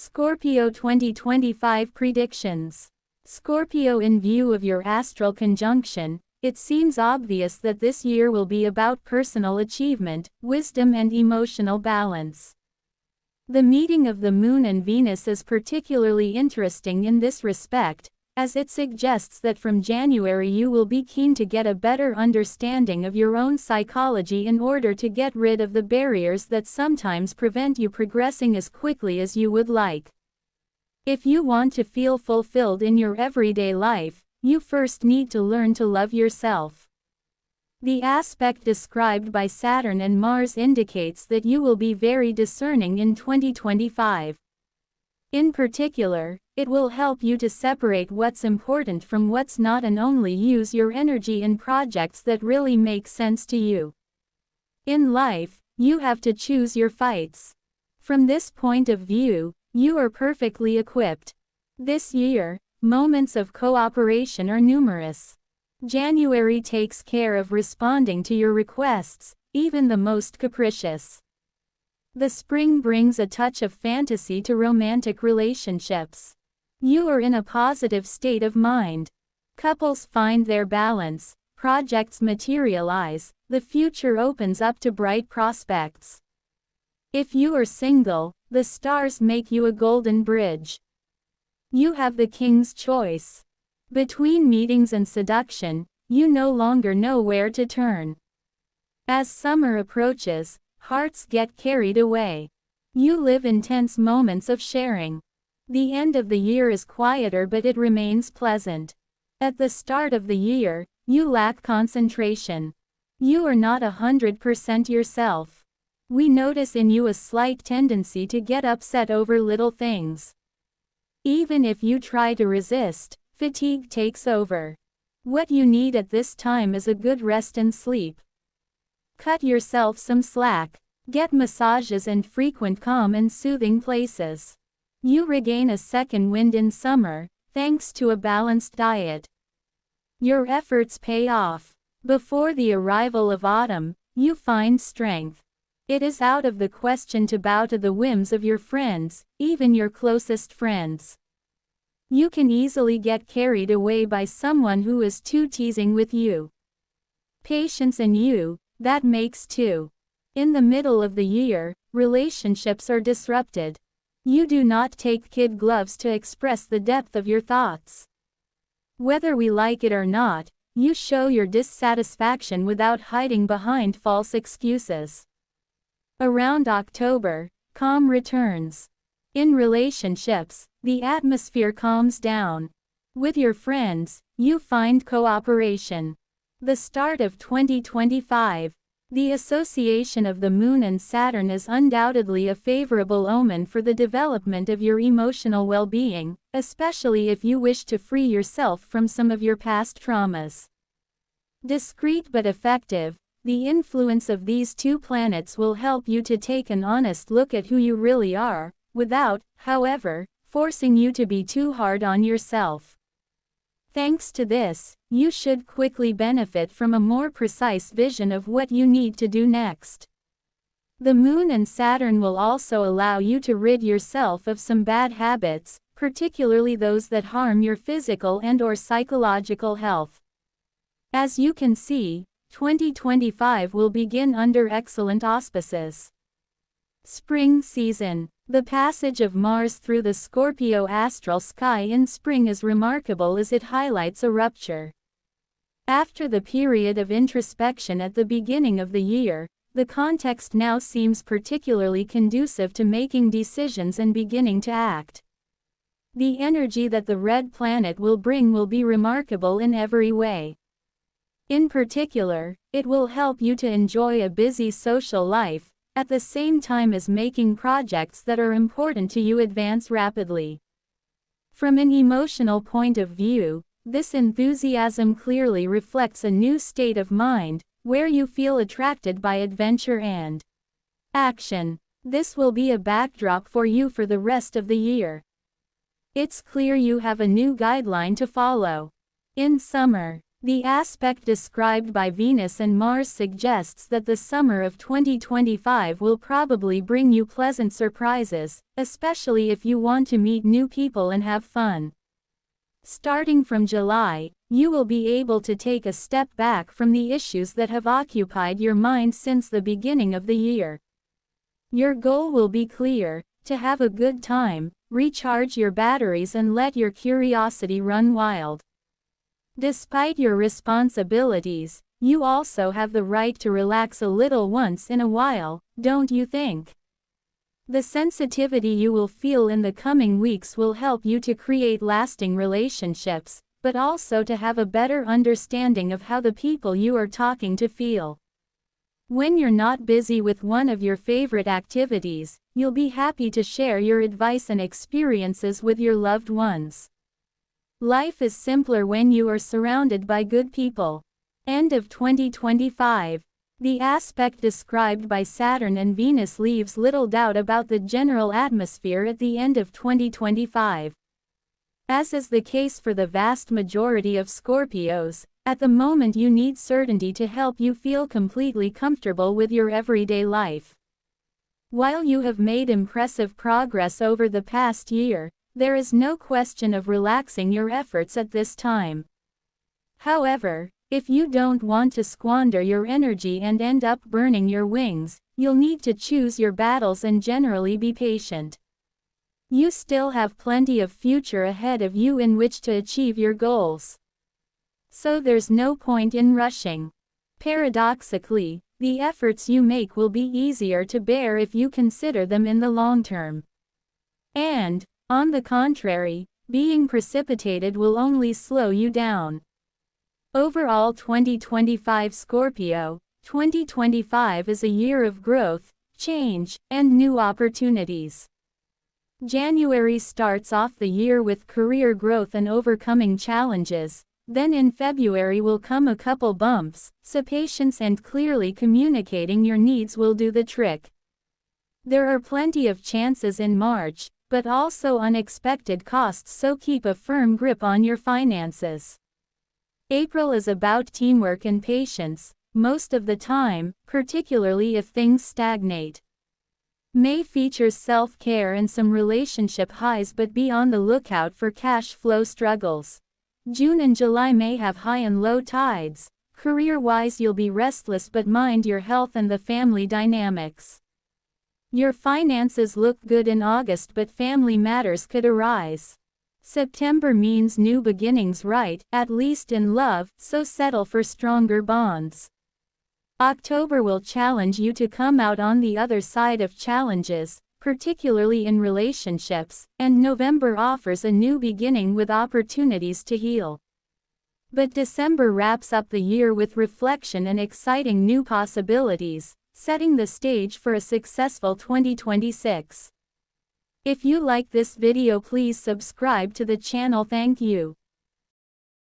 Scorpio 2025 predictions. Scorpio, in view of your astral conjunction, it seems obvious that this year will be about personal achievement, wisdom and emotional balance. The meeting of the Moon and Venus is particularly interesting in this respect, as it suggests that from January you will be keen to get a better understanding of your own psychology in order to get rid of the barriers that sometimes prevent you progressing as quickly as you would like. If you want to feel fulfilled in your everyday life, you first need to learn to love yourself. The aspect described by Saturn and Mars indicates that you will be very discerning in 2025. In particular, it will help you to separate what's important from what's not and only use your energy in projects that really make sense to you. In life, you have to choose your fights. From this point of view, you are perfectly equipped. This year, moments of cooperation are numerous. January takes care of responding to your requests, even the most capricious. The spring brings a touch of fantasy to romantic relationships. You are in a positive state of mind. Couples find their balance, projects materialize, the future opens up to bright prospects. If you are single, the stars make you a golden bridge. You have the king's choice. Between meetings and seduction, you no longer know where to turn. As summer approaches, hearts get carried away. You live intense moments of sharing. The end of the year is quieter, but it remains pleasant. At the start of the year, you lack concentration. You are not 100% yourself. We notice in you a slight tendency to get upset over little things. Even if you try to resist, fatigue takes over. What you need at this time is a good rest and sleep. Cut yourself some slack. Get massages and frequent calm and soothing places. You regain a second wind in summer, thanks to a balanced diet. Your efforts pay off. Before the arrival of autumn, you find strength. It is out of the question to bow to the whims of your friends, even your closest friends. You can easily get carried away by someone who is too teasing with you. Patience and you, that makes two. In the middle of the year, relationships are disrupted. You do not take kid gloves to express the depth of your thoughts. Whether we like it or not, you show your dissatisfaction without hiding behind false excuses. Around October, calm returns. In relationships, the atmosphere calms down. With your friends, you find cooperation. The start of 2025. The association of the Moon and Saturn is undoubtedly a favorable omen for the development of your emotional well-being, especially if you wish to free yourself from some of your past traumas. Discreet but effective, the influence of these two planets will help you to take an honest look at who you really are, without, however, forcing you to be too hard on yourself. Thanks to this, you should quickly benefit from a more precise vision of what you need to do next. The Moon and Saturn will also allow you to rid yourself of some bad habits, particularly those that harm your physical and/or psychological health. As you can see, 2025 will begin under excellent auspices. Spring season. The passage of Mars through the Scorpio astral sky in spring is remarkable as it highlights a rupture. After the period of introspection at the beginning of the year, the context now seems particularly conducive to making decisions and beginning to act. The energy that the red planet will bring will be remarkable in every way. In particular, it will help you to enjoy a busy social life, at the same time as making projects that are important to you advance rapidly. From an emotional point of view, this enthusiasm clearly reflects a new state of mind, where you feel attracted by adventure and action. This will be a backdrop for you for the rest of the year. It's clear you have a new guideline to follow. In summer, The aspect described by Venus and Mars suggests that the summer of 2025 will probably bring you pleasant surprises, especially if you want to meet new people and have fun. Starting from July, you will be able to take a step back from the issues that have occupied your mind since the beginning of the year. Your goal will be clear: to have a good time, recharge your batteries and let your curiosity run wild. Despite your responsibilities, you also have the right to relax a little once in a while, don't you think? The sensitivity you will feel in the coming weeks will help you to create lasting relationships, but also to have a better understanding of how the people you are talking to feel. When you're not busy with one of your favorite activities, you'll be happy to share your advice and experiences with your loved ones. Life is simpler when you are surrounded by good people. End of 2025. The aspect described by Saturn and Venus leaves little doubt about the general atmosphere at the end of 2025. As is the case for the vast majority of Scorpios, at the moment you need certainty to help you feel completely comfortable with your everyday life. While you have made impressive progress over the past year, there is no question of relaxing your efforts at this time. However, if you don't want to squander your energy and end up burning your wings, you'll need to choose your battles and generally be patient. You still have plenty of future ahead of you in which to achieve your goals. So there's no point in rushing. Paradoxically, the efforts you make will be easier to bear if you consider them in the long term. And, on the contrary, being precipitated will only slow you down. Overall 2025 Scorpio, 2025 is a year of growth, change, and new opportunities. January starts off the year with career growth and overcoming challenges, then in February will come a couple bumps, so patience and clearly communicating your needs will do the trick. There are plenty of chances in March, but also unexpected costs, so keep a firm grip on your finances. April is about teamwork and patience, most of the time, particularly if things stagnate. May features self-care and some relationship highs, but be on the lookout for cash flow struggles. June and July may have high and low tides. Career-wise you'll be restless, but mind your health and the family dynamics. Your finances look good in August, but family matters could arise. September means new beginnings, right, at least in love, so settle for stronger bonds. October will challenge you to come out on the other side of challenges, particularly in relationships, and November offers a new beginning with opportunities to heal. But December wraps up the year with reflection and exciting new possibilities, setting the stage for a successful 2026. If you like this video, please subscribe to the channel. Thank you.